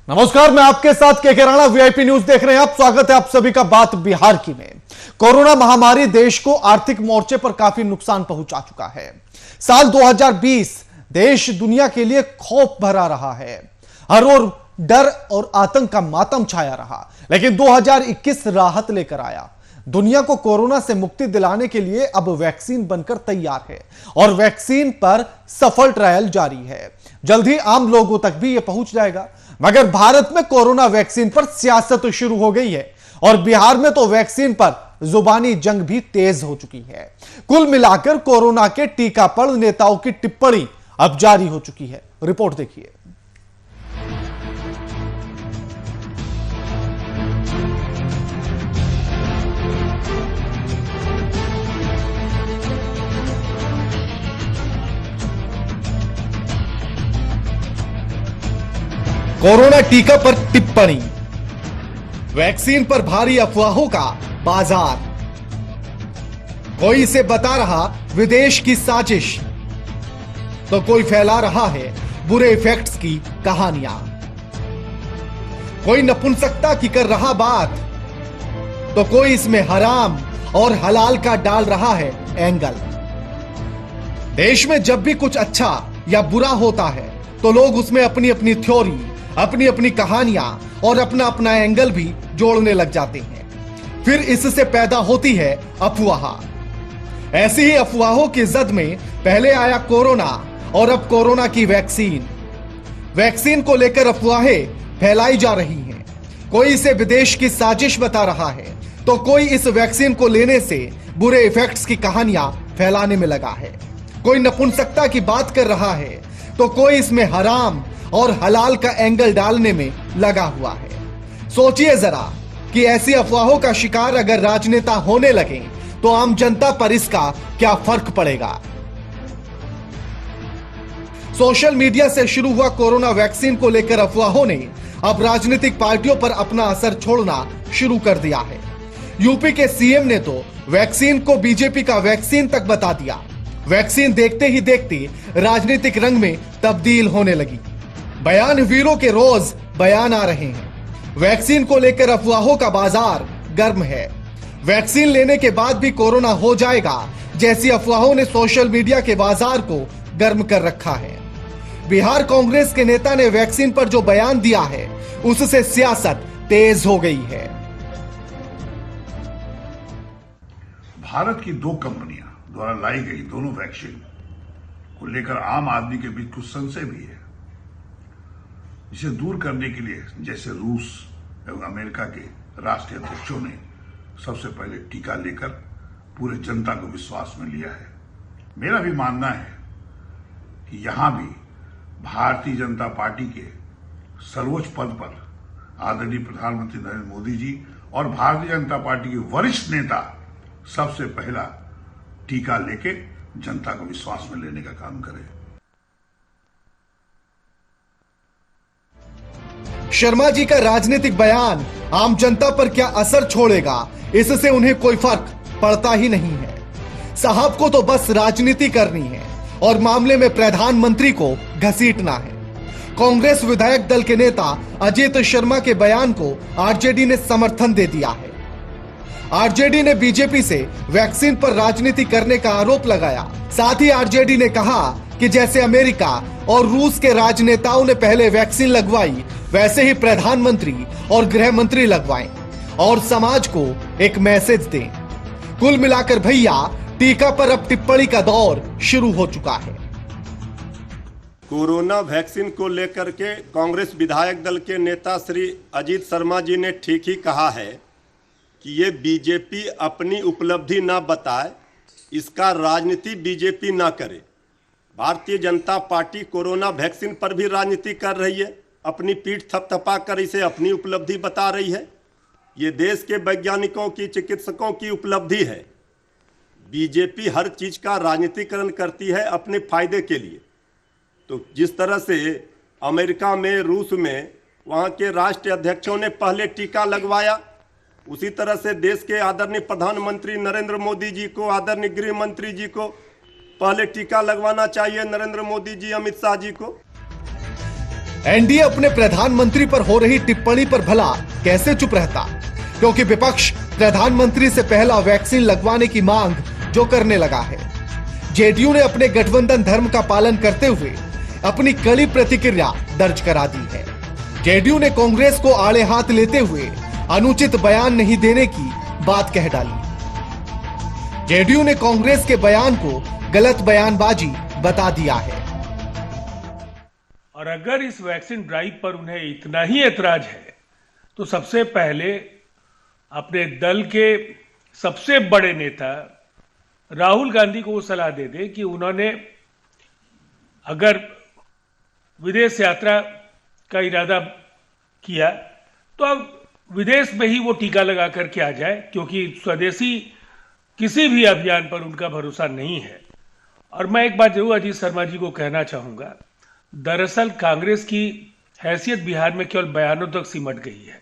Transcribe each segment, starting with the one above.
नमस्कार, मैं आपके साथ के राणा वीआईपी न्यूज देख रहे हैं आप। स्वागत है आप सभी का बात बिहार की में। कोरोना महामारी देश को आर्थिक मोर्चे पर काफी नुकसान पहुंचा चुका है। साल 2020 देश दुनिया के लिए खौफ भरा रहा है। हर ओर डर और आतंक का मातम छाया रहा, लेकिन 2021 राहत लेकर आया। दुनिया को कोरोना से मुक्ति दिलाने के लिए अब वैक्सीन बनकर तैयार है और वैक्सीन पर सफल ट्रायल जारी है। जल्द ही आम लोगों तक भी यह पहुंच जाएगा। मगर भारत में कोरोना वैक्सीन पर सियासत शुरू हो गई है और बिहार में तो वैक्सीन पर जुबानी जंग भी तेज हो चुकी है। कुल मिलाकर कोरोना के टीका पर नेताओं की टिप्पणी अब जारी हो चुकी है। रिपोर्ट देखिए। कोरोना टीका पर टिप्पणी, वैक्सीन पर भारी अफवाहों का बाजार। कोई इसे बता रहा विदेश की साजिश, तो कोई फैला रहा है बुरे इफेक्ट्स की कहानियां। कोई नपुंसकता की कर रहा बात, तो कोई इसमें हराम और हलाल का डाल रहा है एंगल। देश में जब भी कुछ अच्छा या बुरा होता है तो लोग उसमें अपनी अपनी थ्योरी, अपनी अपनी कहानियां और अपना अपना एंगल भी जोड़ने लग जाते हैं। फिर इससे पैदा होती है अफवाह। ऐसी ही अफवाहों की जद में पहले आया कोरोना और अब कोरोना की वैक्सीन। वैक्सीन को लेकर अफवाहें फैलाई जा रही हैं। कोई इसे विदेश की साजिश बता रहा है, तो कोई इस वैक्सीन को लेने से बुरे इफेक्ट्स की कहानियां फैलाने में लगा है। कोई नपुंसकता की बात कर रहा है, तो कोई इसमें हराम और हलाल का एंगल डालने में लगा हुआ है। सोचिए जरा कि ऐसी अफवाहों का शिकार अगर राजनेता होने लगे तो आम जनता पर इसका क्या फर्क पड़ेगा। सोशल मीडिया से शुरू हुआ कोरोना वैक्सीन को लेकर अफवाहों ने अब राजनीतिक पार्टियों पर अपना असर छोड़ना शुरू कर दिया है। यूपी के सीएम ने तो वैक्सीन को बीजेपी का वैक्सीन तक बता दिया। वैक्सीन देखते ही देखते राजनीतिक रंग में तब्दील होने लगी। बयान वीरों के रोज बयान आ रहे हैं। वैक्सीन को लेकर अफवाहों का बाजार गर्म है। वैक्सीन लेने के बाद भी कोरोना हो जाएगा जैसी अफवाहों ने सोशल मीडिया के बाजार को गर्म कर रखा है। बिहार कांग्रेस के नेता ने वैक्सीन पर जो बयान दिया है उससे सियासत तेज हो गई है। भारत की दो कंपनियां द्वारा लाई गई दोनों वैक्सीन को लेकर आम आदमी के बीच कुछ संशय भी है, जिसे दूर करने के लिए जैसे रूस एवं अमेरिका के राष्ट्रीय अध्यक्षों ने सबसे पहले टीका लेकर पूरे जनता को विश्वास में लिया है। मेरा भी मानना है कि यहां भी भारतीय जनता पार्टी के सर्वोच्च पद पर आदरणीय प्रधानमंत्री नरेंद्र मोदी जी और भारतीय जनता पार्टी के वरिष्ठ नेता सबसे पहला टीका लेके जनता को विश्वास में लेने का काम करें। शर्मा जी का राजनीतिक बयान आम जनता पर क्या असर छोड़ेगा, इससे उन्हें कोई फर्क पड़ता ही नहीं है। साहब को तो बस राजनीति करनी है और मामले में प्रधानमंत्री को घसीटना है। कांग्रेस विधायक दल के नेता अजीत शर्मा के बयान को आरजेडी ने समर्थन दे दिया है। आरजेडी ने बीजेपी से वैक्सीन पर राजनीति करने का आरोप लगाया। साथ ही आरजेडी ने कहा कि जैसे अमेरिका और रूस के राजनेताओं ने पहले वैक्सीन लगवाई, वैसे ही प्रधानमंत्री और गृह मंत्री लगवाएं और समाज को एक मैसेज दें। कुल मिलाकर भैया टीका पर अब टिप्पणी का दौर शुरू हो चुका है। कोरोना वैक्सीन को लेकर के कांग्रेस विधायक दल के नेता श्री अजीत शर्मा जी ने ठीक ही कहा है कि ये बीजेपी अपनी उपलब्धि ना बताए, इसका राजनीति बीजेपी ना करे। Bharatiya Janata party corona vaccine पर भी राजनीति कर रही है, अपनी पीठ थपथपा कर इसे अपनी उपलब्धि बता रही है। ये देश के वैज्ञानिकों की, चिकित्सकों की उपलब्धि है। बीजेपी हर चीज का राजनीतिकरण करती है अपने फायदे के लिए। तो जिस तरह से अमेरिका में, रूस में वहाँ के राष्ट्रीय अध्यक्षों ने पहले टीका लगवाया, उसी तरह से देश के आदरणीय प्रधानमंत्री नरेंद्र मोदी जी को, आदरणीय गृह मंत्री जी को पहले टीका लगवाना चाहिए, नरेंद्र मोदी जी, अमित शाह जी को। एनडीए अपने प्रधानमंत्री पर हो रही टिप्पणी पर भला कैसे चुप रहता, क्योंकि विपक्ष प्रधानमंत्री से पहला वैक्सीन लगवाने की मांग जो करने लगा है। जेडीयू ने अपने गठबंधन धर्म का पालन करते हुए अपनी कड़ी प्रतिक्रिया दर्ज करा दी है। जेडीयू ने कांग्रेस को आड़े हाथ लेते हुए अनुचित बयान नहीं देने की बात कह डाली। जेडीयू ने कांग्रेस के बयान को गलत बयानबाजी बता दिया है। और अगर इस वैक्सीन ड्राइव पर उन्हें इतना ही ऐतराज है तो सबसे पहले अपने दल के सबसे बड़े नेता राहुल गांधी को वो सलाह दे दे कि उन्होंने अगर विदेश यात्रा का इरादा किया तो अब विदेश में ही वो टीका लगा करके आ जाए, क्योंकि स्वदेशी किसी भी अभियान पर उनका भरोसा नहीं है। और मैं एक बात जरूर अजीत शर्मा जी को कहना चाहूंगा, दरअसल कांग्रेस की हैसियत बिहार में केवल बयानों तक सिमट गई है।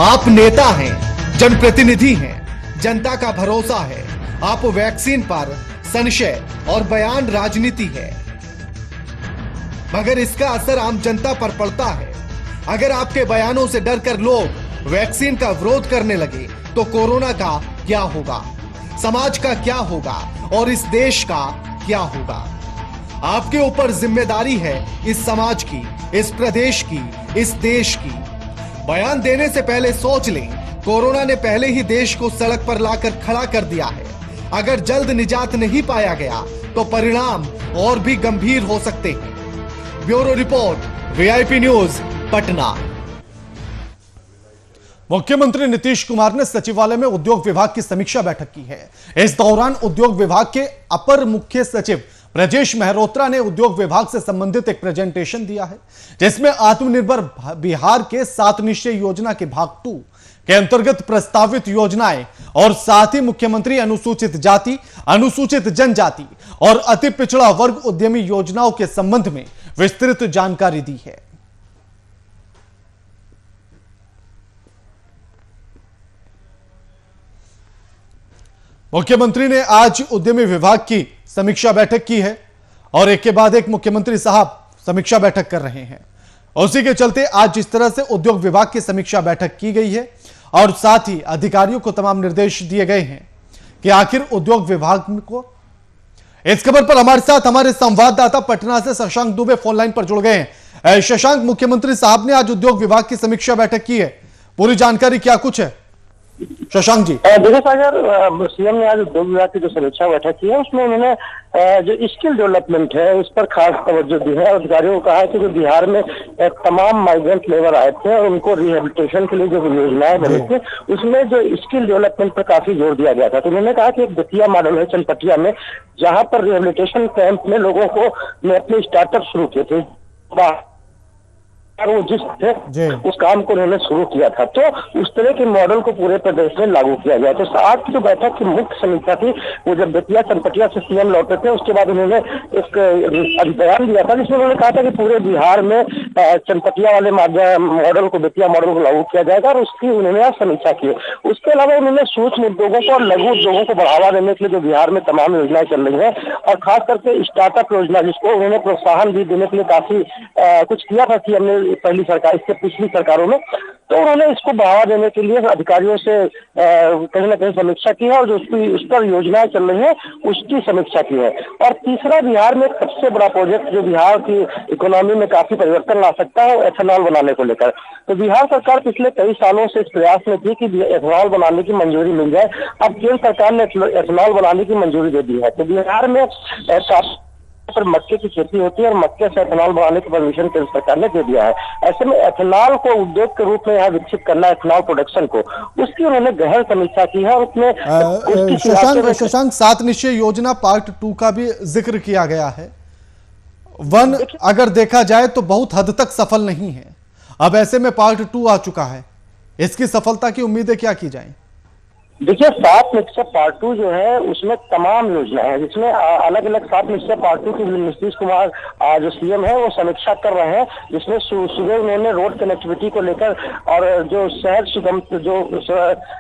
आप नेता हैं, जनप्रतिनिधि हैं, जनता का भरोसा है। आप वैक्सीन पर संशय और बयान राजनीति है, मगर इसका असर आम जनता पर पड़ता है। अगर आपके बयानों से डरकर लोग वैक्सीन का विरोध करने लगे तो कोरोना का क्या होगा, समाज का क्या होगा और इस देश का क्या होगा। आपके ऊपर जिम्मेदारी है इस समाज की, इस प्रदेश की, इस देश की। बयान देने से पहले सोच लें, कोरोना ने पहले ही देश को सड़क पर लाकर खड़ा कर दिया है। अगर जल्द निजात नहीं पाया गया तो परिणाम और भी गंभीर हो सकते हैं। Bureau report, VIP news, Patna. मुख्यमंत्री नीतीश कुमार ने सचिवालय में उद्योग विभाग की समीक्षा बैठक की है। इस दौरान उद्योग विभाग के अपर मुख्य सचिव ब्रजेश मेहरोत्रा ने उद्योग विभाग से संबंधित एक प्रेजेंटेशन दिया है, जिसमें आत्मनिर्भर बिहार के 7 निश्चय योजना के भाग 2 के अंतर्गत प्रस्तावित योजनाएं और साथ ही मुख्यमंत्री अनुसूचित जाति, अनुसूचित जनजाति और अति पिछड़ा वर्ग उद्यमी योजनाओं के संबंध में विस्तृत जानकारी दी है। मुख्यमंत्री ने आज उद्यमी विभाग की समीक्षा बैठक की है और एक के बाद एक मुख्यमंत्री साहब समीक्षा बैठक कर रहे हैं। उसी के चलते आज जिस तरह से उद्योग विभाग की समीक्षा बैठक की गई है और साथ ही अधिकारियों को तमाम निर्देश दिए गए हैं कि आखिर उद्योग विभाग को। इस खबर पर हमारे साथ हमारे संवाददाता पटना से शशांक दुबे फोन लाइन पर जुड़ गए हैं। शशांक, मुख्यमंत्री साहब ने आज उद्योग विभाग की समीक्षा बैठक की है, पूरी जानकारी क्या कुछ है? शशांक जी। देखिए सागर, सीएम ने आज उद्योग विभाग की जो समीक्षा बैठक की है उसमें उन्होंने जो स्किल डेवलपमेंट है उस पर खास तवज्जो दी है। अधिकारियों को कहा है कि जो बिहार में तमाम माइग्रेंट लेबर आए थे और उनको रिहेबिलिटेशन के लिए जो योजनाएं बनी थी उसमें जो स्किल डेवलपमेंट पर काफी जोर दिया गया था। तो उन्होंने कहा कि एक बेतिया मॉडल है चनपटिया में, जहां पर रिहेबिलिटेशन कैंप में लोगों को अपने स्टार्टअप शुरू किए थे, वो जिस थे उस काम को उन्होंने शुरू किया था। तो उस तरह के मॉडल को पूरे प्रदेश में लागू किया गया। तो आज की जो बैठक की मुख्य समीक्षा थी वो जब बेतिया चनपटिया से सीएम लौटे थे उसके बाद उन्होंने एक बयान दिया था जिसमें उन्होंने कहा था कि पूरे बिहार में चनपटिया वाले मॉडल को, बेतिया मॉडल को लागू किया जाएगा और उसकी उन्होंने आज समीक्षा की। उसके अलावा उन्होंने सूक्ष्म उद्योगों को और लघु उद्योगों को बढ़ावा देने के लिए जो बिहार में तमाम योजनाएं चल रही है और खास करके स्टार्टअप योजना जिसको उन्होंने प्रोत्साहन भी देने के लिए काफी कुछ किया था सीएम ने पहली सरकार, इससे पिछली सरकारों में, तो उन्होंने इसको बढ़ावा देने के लिए अधिकारियों से कहीं ना कहीं समीक्षा की है और जो उस पर योजनाएं चल रही है उसकी समीक्षा की है। और तीसरा, बिहार में सबसे बड़ा प्रोजेक्ट जो बिहार की इकोनॉमी में काफी परिवर्तन ला सकता है वो एथेनॉल बनाने को लेकर। तो बिहार सरकार पिछले कई सालों से इस प्रयास में थी कि एथेनॉल बनाने की मंजूरी मिल जाए। अब केंद्र सरकार ने एथेनॉल बनाने की मंजूरी दे दी है। तो बिहार में पर मक्के की खेती होती है और मक्के से एथेनॉल बनाने की परमिशन केंद्र सरकार ने दे दिया है। ऐसे में एथेनॉल को उद्योग के रूप में यहाँ विकसित करना, एथेनॉल प्रोडक्शन को, उसकी उन्होंने गहन समीक्षा की है। उसमें शशांक 7 निश्चय योजना पार्ट 2 का भी जिक्र किया गया है। वन अगर देखा जाए तो बहुत हद तक सफल नहीं है, अब ऐसे में पार्ट 2 आ चुका है, इसकी सफलता की उम्मीदें क्या की जाए? देखिए 7 निश्चय पार्ट 2 जो है उसमें तमाम योजना है, जिसमें अलग अलग 7 निश्चय पार्ट 2 की नीतीश कुमार जो सीएम है वो समीक्षा कर रहे हैं, जिसमें सुबह उन्होंने रोड कनेक्टिविटी को लेकर और जो शहर सुगम जो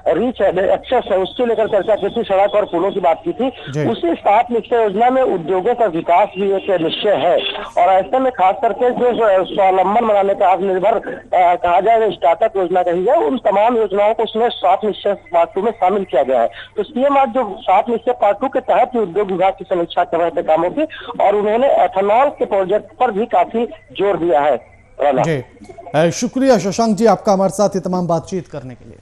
रीच है, एक्सेस है, उसको लेकर चर्चा की थी, सड़क और पुलों की बात की थी। उसी 7 निश्चय योजना में उद्योगों का विकास भी एक निश्चय है और ऐसे में खास करके जो स्वावलंबन बनाने का आत्मनिर्भर कहा जाए स्टार्टअप योजना कही जाए, उन तमाम योजनाओं को उसमें 7 निश्चय पार्ट 2 में शामिल किया गया है। तो सीएम आज जो 7 निश्चय पार्ट 2 के तहत उद्योग विभाग की समीक्षा कर रहे थे कामों की, और उन्होंने एथेनॉल के प्रोजेक्ट पर भी काफी जोर दिया है। जी शुक्रिया शशांक जी आपका हमारे साथ ये तमाम बातचीत करने के लिए।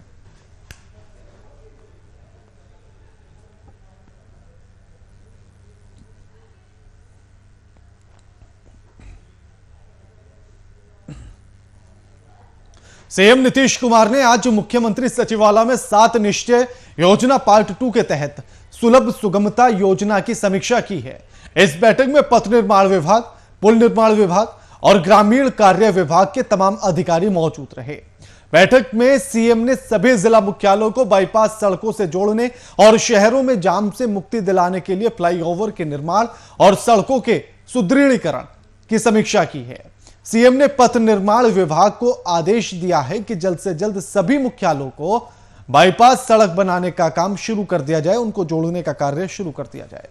सीएम नीतीश कुमार ने आज मुख्यमंत्री सचिवालय में 7 निश्चय योजना पार्ट 2 के तहत सुलभ सुगमता योजना की समीक्षा की है। इस बैठक में पथ निर्माण विभाग, पुल निर्माण विभाग और ग्रामीण कार्य विभाग के तमाम अधिकारी मौजूद रहे। बैठक में सीएम ने सभी जिला मुख्यालयों को बाईपास सड़कों से जोड़ने और शहरों में जाम से मुक्ति दिलाने के लिए फ्लाईओवर के निर्माण और सड़कों के सुदृढ़ीकरण की समीक्षा की है। सीएम ने पथ निर्माण विभाग को आदेश दिया है कि जल्द से जल्द सभी मुख्यालयों को बाईपास सड़क बनाने का काम शुरू कर दिया जाए, उनको जोड़ने का कार्य शुरू कर दिया जाए।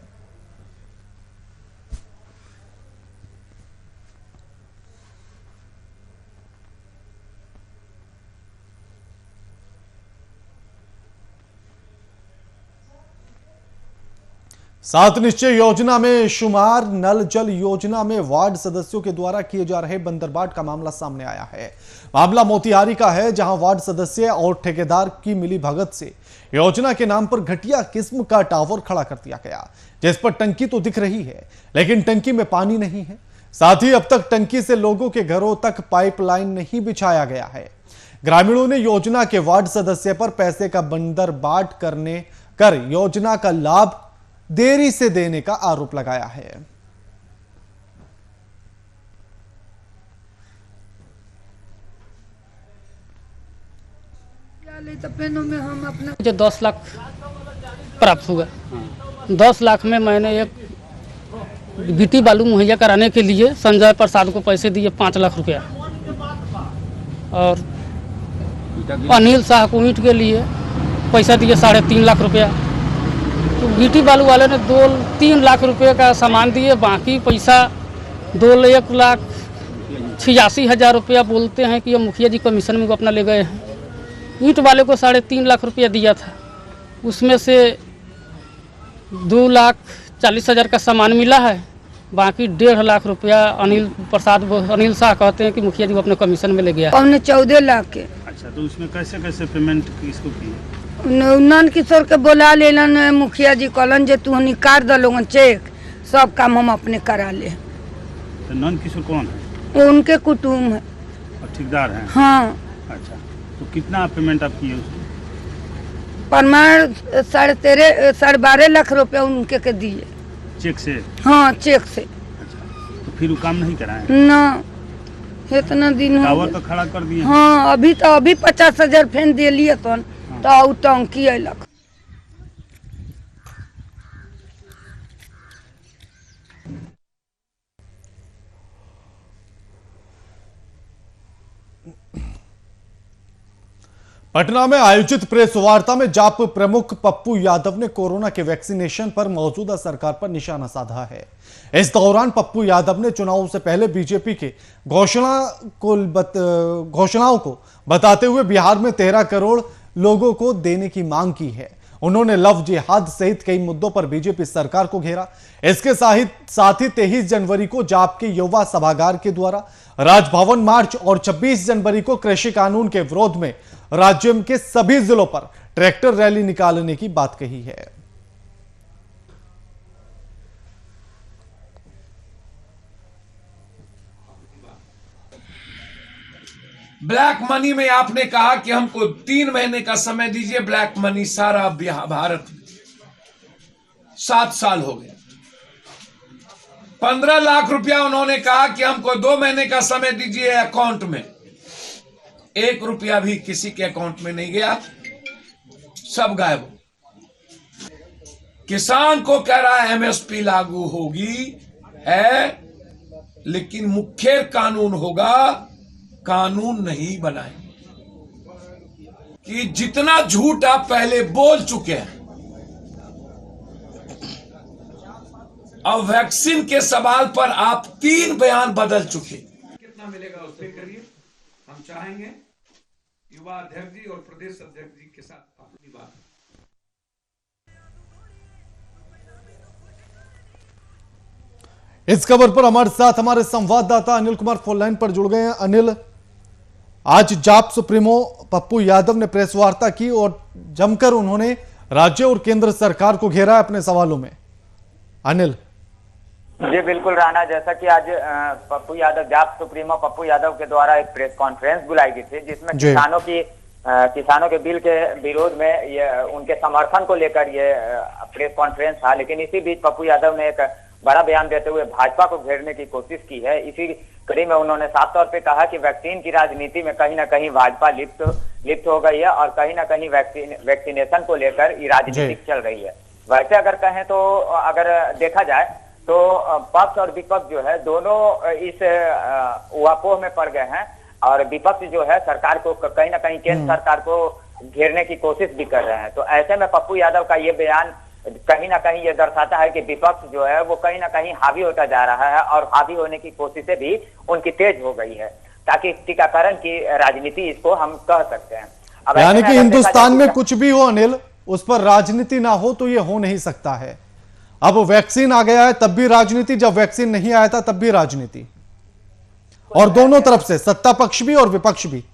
सात निश्चय योजना में शुमार नल जल योजना में वार्ड सदस्यों के द्वारा किए जा रहे बंदरबाट का मामला सामने आया है। मामला मोतिहारी का है, जहां वार्ड सदस्य और ठेकेदार की मिली भगत से योजना के नाम पर घटिया किस्म का टावर खड़ा कर दिया गया, जिस पर टंकी तो दिख रही है लेकिन टंकी में पानी नहीं है। साथ ही अब तक टंकी से लोगों के घरों तक पाइपलाइन नहीं बिछाया गया है। ग्रामीणों ने योजना के वार्ड सदस्य पर पैसे का बंदरबाट कर योजना का लाभ देरी से देने का आरोप लगाया है। मुझे 10 लाख प्राप्त हुआ। 10 लाख में मैंने एक गिट्टी बालू मुहैया कराने के लिए संजय प्रसाद को पैसे दिए 5 लाख रुपया, और अनिल शाह को ईंट के लिए पैसा दिए 3.5 लाख रुपया। तो गिट्टी बालू वाले ने 2-3 लाख रुपए का सामान दिए, बाकी पैसा 1,86,000 रुपया बोलते हैं कि ये मुखिया जी कमीशन में वो अपना ले गए हैं। ईंट वाले को 3.5 लाख रुपया दिया था, उसमें से 2,40,000 का सामान मिला है, बाकी 1.5 लाख रुपया अनिल शाह कहते हैं कि मुखिया जी वो अपने कमीशन में ले गया। 14 लाख के। अच्छा, तो उसमें कैसे कैसे पेमेंट किसको की? नंद किशोर के बोला लेलन मुखिया जी, कहलन जे तू निकाल दलोगन चेक, सब काम हम अपने करा ले। तो नंद किशोर कौन है? उनके कुटुम्ब है और ठेकेदार हैं? हाँ। अच्छा, तो कितना पेमेंट आप किए उसको? प्रमाण 12.5 लाख रुपया उनके के दिए। चेक से? हाँ, चेक से। अच्छा, तो फिर वो काम नहीं कराए? ना, इतना दिन टावर तो खड़ा कर दिए। हाँ, अभी 50,000 फेन दे लिए तो टंकी अयलक। पटना में आयोजित प्रेस वार्ता में जाप प्रमुख पप्पू यादव ने कोरोना के वैक्सीनेशन पर मौजूदा सरकार पर निशाना साधा है। इस दौरान पप्पू यादव ने चुनाव से पहले बीजेपी के घोषणाओं को बताते हुए बिहार में 13 करोड़ लोगों को देने की मांग की है। उन्होंने लव जिहाद सहित कई मुद्दों पर बीजेपी सरकार को घेरा। इसके साथ ही 23 जनवरी को जाप के युवा सभागार के द्वारा राजभवन मार्च और 26 जनवरी को कृषि कानून के विरोध में राज्य के सभी जिलों पर ट्रैक्टर रैली निकालने की बात कही है। ब्लैक मनी में आपने कहा कि हमको 3 महीने का समय दीजिए, ब्लैक मनी सारा भारत में 7 साल हो गए। 15 लाख रुपया उन्होंने कहा कि हमको 2 महीने का समय दीजिए अकाउंट में। 1 रुपया भी किसी के अकाउंट में नहीं गया, सब गायब। किसान को कह रहा है एमएसपी लागू होगी है, लेकिन मुख्य कानून होगा, कानून नहीं बनाएंगे। कि जितना झूठ आप पहले बोल चुके हैं, अब वैक्सीन के सवाल पर आप 3 बयान बदल चुके। कितना मिलेगा उस पर करिए। हम चाहेंगे युवा अध्यक्ष जी और प्रदेश अध्यक्ष जी के साथ अपनी बात। इस खबर पर हमारे साथ हमारे संवाददाता अनिल कुमार फोन लाइन पर जुड़ गए हैं। अनिल, आज जाप सुप्रीमो पप्पू यादव ने प्रेस वार्ता की और जमकर उन्होंने राज्य और केंद्र सरकार को घेरा है अपने सवालों में। अनिल जी बिल्कुल राणा, जैसा कि आज पप्पू यादव, जाप सुप्रीमो पप्पू यादव के द्वारा एक प्रेस कॉन्फ्रेंस बुलाई गई थी, जिसमें किसानों के बिल के विरोध में ये उनके समर्थन को लेकर ये प्रेस कॉन्फ्रेंस था। लेकिन इसी बीच पप्पू यादव ने एक बड़ा बयान देते हुए भाजपा को घेरने की कोशिश की है। इसी कड़ी में उन्होंने साफ तौर पे कहा कि वैक्सीन की राजनीति में कहीं ना कहीं भाजपा लिप्त हो गई है और कहीं ना कहीं वैक्सीनेशन को लेकर ये राजनीति चल रही है। वैसे अगर कहें तो अगर देखा जाए तो पक्ष और विपक्ष जो है दोनों इस उहापोह में पड़ गए हैं और विपक्ष जो है सरकार को कहीं ना कहीं केंद्र सरकार को घेरने की कोशिश भी कर रहे हैं। तो ऐसे में पप्पू यादव का ये बयान कहीं ना कहीं ये दर्शाता है कि विपक्ष जो है वो कहीं ना कहीं हावी होता जा रहा है और हावी होने की कोशिशें भी उनकी तेज हो गई है, ताकि टीकाकरण की राजनीति इसको हम कह सकते हैं। यानी कि हिंदुस्तान में कुछ भी हो अनिल, उस पर राजनीति ना हो तो ये हो नहीं सकता है। अब वैक्सीन आ गया है तब भी राजनीति, जब वैक्सीन नहीं आया था तब भी राजनीति, और दोनों तरफ से सत्ता पक्ष भी और विपक्ष भी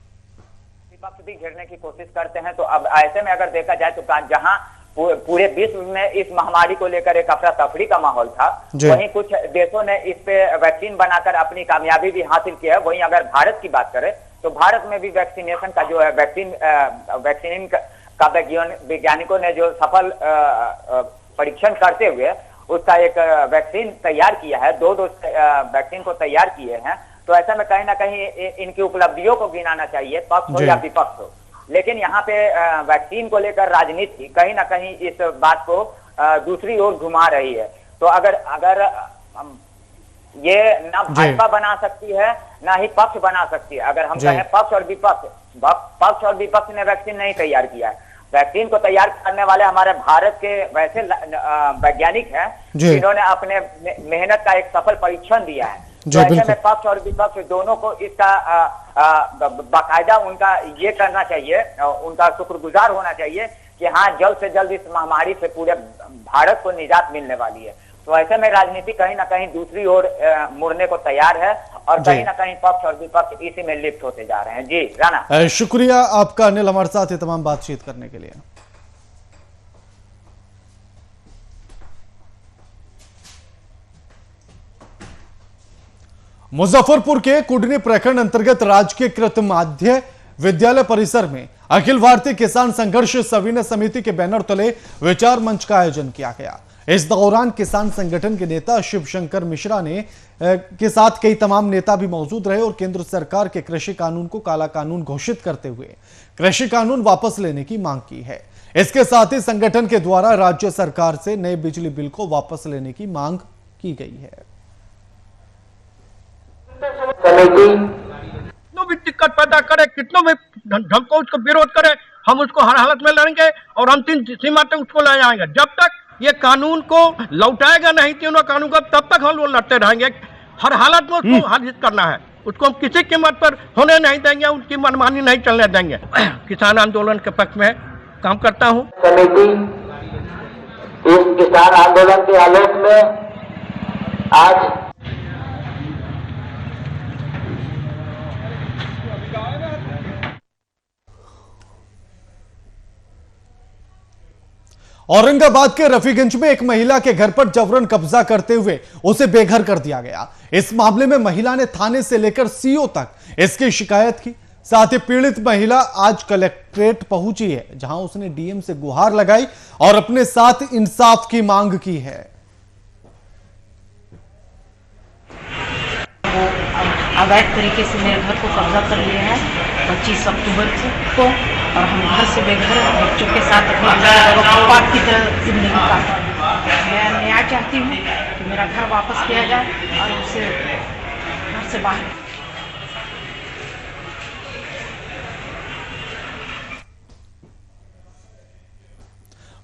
घेरने की कोशिश करते हैं। तो अब ऐसे में अगर देखा जाए तो जहां पूरे विश्व में इस महामारी को लेकर एक अफरा तफरी का माहौल था, वहीं कुछ देशों ने इस पे वैक्सीन बनाकर अपनी कामयाबी भी हासिल की है। वहीं अगर भारत की बात करें तो भारत में भी वैक्सीनेशन का जो है वैक्सीन का वैज्ञानिकों ने जो सफल परीक्षण करते हुए उसका एक वैक्सीन तैयार किया है, 2 डोज वैक्सीन को तैयार किए हैं। तो ऐसा में कहीं ना कहीं इनकी उपलब्धियों को गिनाना चाहिए, पक्ष हो या विपक्ष हो। लेकिन यहाँ पे वैक्सीन को लेकर राजनीति कहीं ना कहीं इस बात को दूसरी ओर घुमा रही है। तो अगर ये ना भाजपा बना सकती है ना ही पक्ष बना सकती है। अगर हम कहें पक्ष और विपक्ष ने वैक्सीन नहीं तैयार किया है। वैक्सीन को तैयार करने वाले हमारे भारत के वैसे वैज्ञानिक हैं जिन्होंने अपने मेहनत का एक सफल परीक्षण दिया है। तो ऐसे में पक्ष और विपक्ष दोनों को इसका बाकायदा उनका ये करना चाहिए, उनका शुक्रगुजार होना चाहिए कि हाँ जल्द से जल्द इस महामारी से पूरे भारत को निजात मिलने वाली है। तो ऐसे में राजनीति कहीं ना कहीं दूसरी ओर मुड़ने को तैयार है और कहीं ना कहीं पक्ष और विपक्ष इसी में लिप्त होते जा रहे हैं। जी राणा, शुक्रिया आपका अनिल, हमारे साथ ये तमाम बातचीत करने के लिए। मुजफ्फरपुर के कुडनी प्रखंड अंतर्गत राजकीय कृत माध्य विद्यालय परिसर में अखिल भारतीय किसान संघर्ष सविनय समिति के बैनर तले विचार मंच का आयोजन किया गया। इस दौरान किसान संगठन के नेता शिव शंकर मिश्रा ने के साथ कई तमाम नेता भी मौजूद रहे और केंद्र सरकार के कृषि कानून को काला कानून घोषित करते हुए कृषि कानून वापस लेने की मांग की है। इसके साथ ही संगठन के द्वारा राज्य सरकार से नए बिजली बिल को वापस लेने की मांग की गई है। कितनों भी दिक्कत पैदा करे, कितनों भी ढंग को उसको विरोध करे, हम उसको हर हालत में लड़ेंगे और अंतिम सीमा तक उसको ले जाएंगे। जब तक ये कानून को लौटाएगा नहीं तीनों कानून को, तब तक हम लोग लड़ते रहेंगे। हर हालत में उसको हासिल करना है, उसको हम किसी कीमत पर होने नहीं देंगे, उनकी मनमानी नहीं चलने देंगे। किसान आंदोलन के पक्ष में काम करता हूँ। समिति इस किसान आंदोलन के आलोक में आज औरंगाबाद के रफीगंज में एक महिला के घर पर जबरन कब्जा करते हुए उसे बेघर कर दिया गया। इस मामले में महिला ने थाने से लेकर सीओ तक इसकी शिकायत की। साथ ही पीड़ित महिला आज कलेक्ट्रेट पहुंची है, जहां उसने डीएम से गुहार लगाई और अपने साथ इंसाफ की मांग की है। अवैध तरीके से मेरे घर को कब्जा कर लिया है 25 अक्टूबर को, और हम घर से बेघर बच्चों के साथ अपने पार्ट की तरह जिंदगी काट मैं न्याय चाहती हूँ कि मेरा घर वापस किया जाए और उसे घर से बाहर।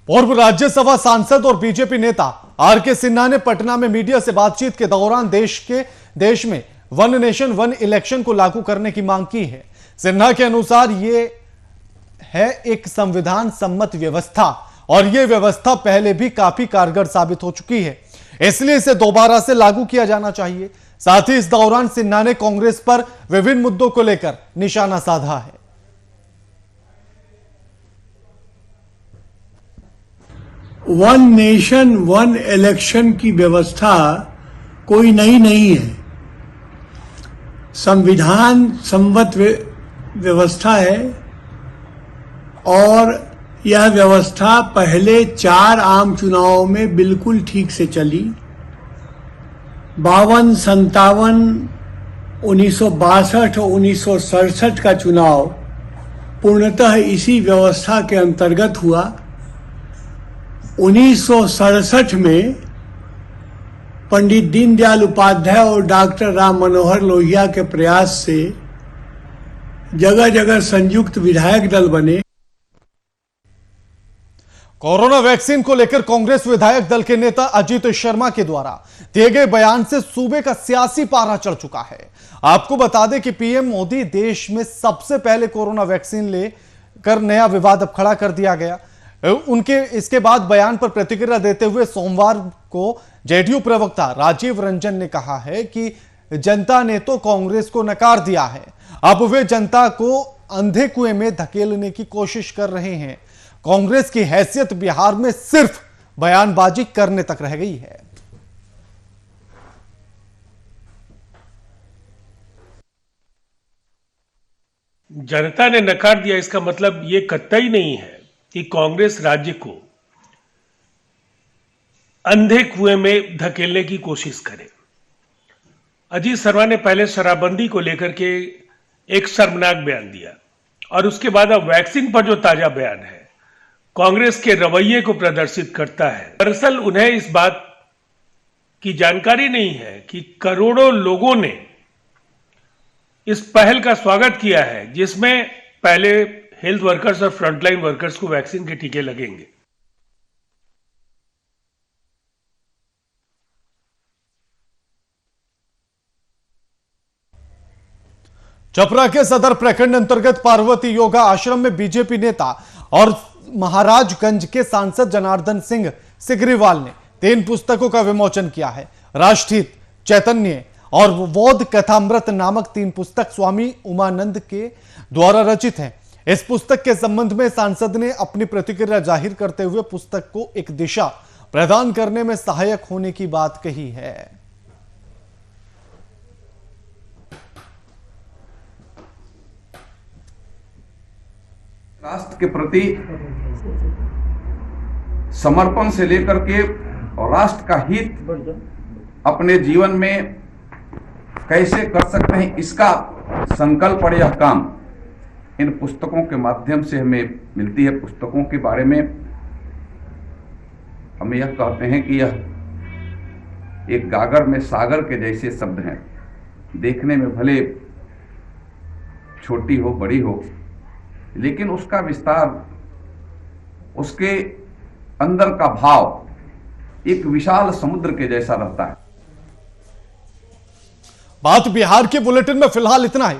पूर्व राज्यसभा सांसद और बीजेपी नेता आर.के. सिन्हा ने पटना में मीडिया से बातचीत के दौरान देश में वन नेशन वन इलेक्शन को लागू करने की मांग की है। सिन्हा के अनुसार ये है एक संविधान सम्मत व्यवस्था और यह व्यवस्था पहले भी काफी कारगर साबित हो चुकी है, इसलिए इसे दोबारा से लागू किया जाना चाहिए। साथ ही इस दौरान सिन्हा ने कांग्रेस पर विभिन्न मुद्दों को लेकर निशाना साधा है। वन नेशन वन इलेक्शन की व्यवस्था कोई नई नहीं है, संविधान सम्मत व्यवस्था है और यह व्यवस्था पहले 4 आम चुनावों में बिल्कुल ठीक से चली। 52, 57, 1962 और 1967 का चुनाव पूर्णतः इसी व्यवस्था के अंतर्गत हुआ। 1967 में पंडित दीनदयाल उपाध्याय और डॉक्टर राम मनोहर लोहिया के प्रयास से जगह जगह संयुक्त विधायक दल बने। कोरोना वैक्सीन को लेकर कांग्रेस विधायक दल के नेता अजीत शर्मा के द्वारा दिए गए बयान से सूबे का सियासी पारा चढ़ चुका है। आपको बता दें कि पीएम मोदी देश में सबसे पहले कोरोना वैक्सीन लेकर नया विवाद अब खड़ा कर दिया गया। उनके इसके बाद बयान पर प्रतिक्रिया देते हुए सोमवार को जेडीयू प्रवक्ता राजीव रंजन ने कहा है कि जनता ने तो कांग्रेस को नकार दिया है, अब वे जनता को अंधे कुएं में धकेलने की कोशिश कर रहे हैं। कांग्रेस की हैसियत बिहार में सिर्फ बयानबाजी करने तक रह गई है। जनता ने नकार दिया, इसका मतलब यह कतई नहीं है कि कांग्रेस राज्य को अंधे कुएं में धकेलने की कोशिश करे। अजीत शर्मा ने पहले शराबबंदी को लेकर के एक शर्मनाक बयान दिया और उसके बाद अब वैक्सीन पर जो ताजा बयान है कांग्रेस के रवैये को प्रदर्शित करता है। दरअसल उन्हें इस बात की जानकारी नहीं है कि करोड़ों लोगों ने इस पहल का स्वागत किया है जिसमें पहले हेल्थ वर्कर्स और फ्रंटलाइन वर्कर्स को वैक्सीन के टीके लगेंगे। चपरा के सदर प्रखंड अंतर्गत पार्वती योगा आश्रम में बीजेपी नेता और महाराजगंज के सांसद जनार्दन सिंह सिगरीवाल ने 3 पुस्तकों का विमोचन किया है। राष्ट्रहित, चैतन्य और बोध कथामृत नामक 3 पुस्तक स्वामी उमानंद के द्वारा रचित हैं। इस पुस्तक के संबंध में सांसद ने अपनी प्रतिक्रिया जाहिर करते हुए पुस्तक को एक दिशा प्रदान करने में सहायक होने की बात कही है। राष्ट्र के प्रति समर्पण से लेकर के और राष्ट्र का हित अपने जीवन में कैसे कर सकते हैं, इसका संकल्प और यह काम इन पुस्तकों के माध्यम से हमें मिलती है। पुस्तकों के बारे में हम यह कहते हैं कि यह एक गागर में सागर के जैसे शब्द हैं। देखने में भले छोटी हो बड़ी हो, लेकिन उसका विस्तार, उसके अंदर का भाव एक विशाल समुद्र के जैसा रहता है। बात बिहार के बुलेटिन में फिलहाल इतना ही।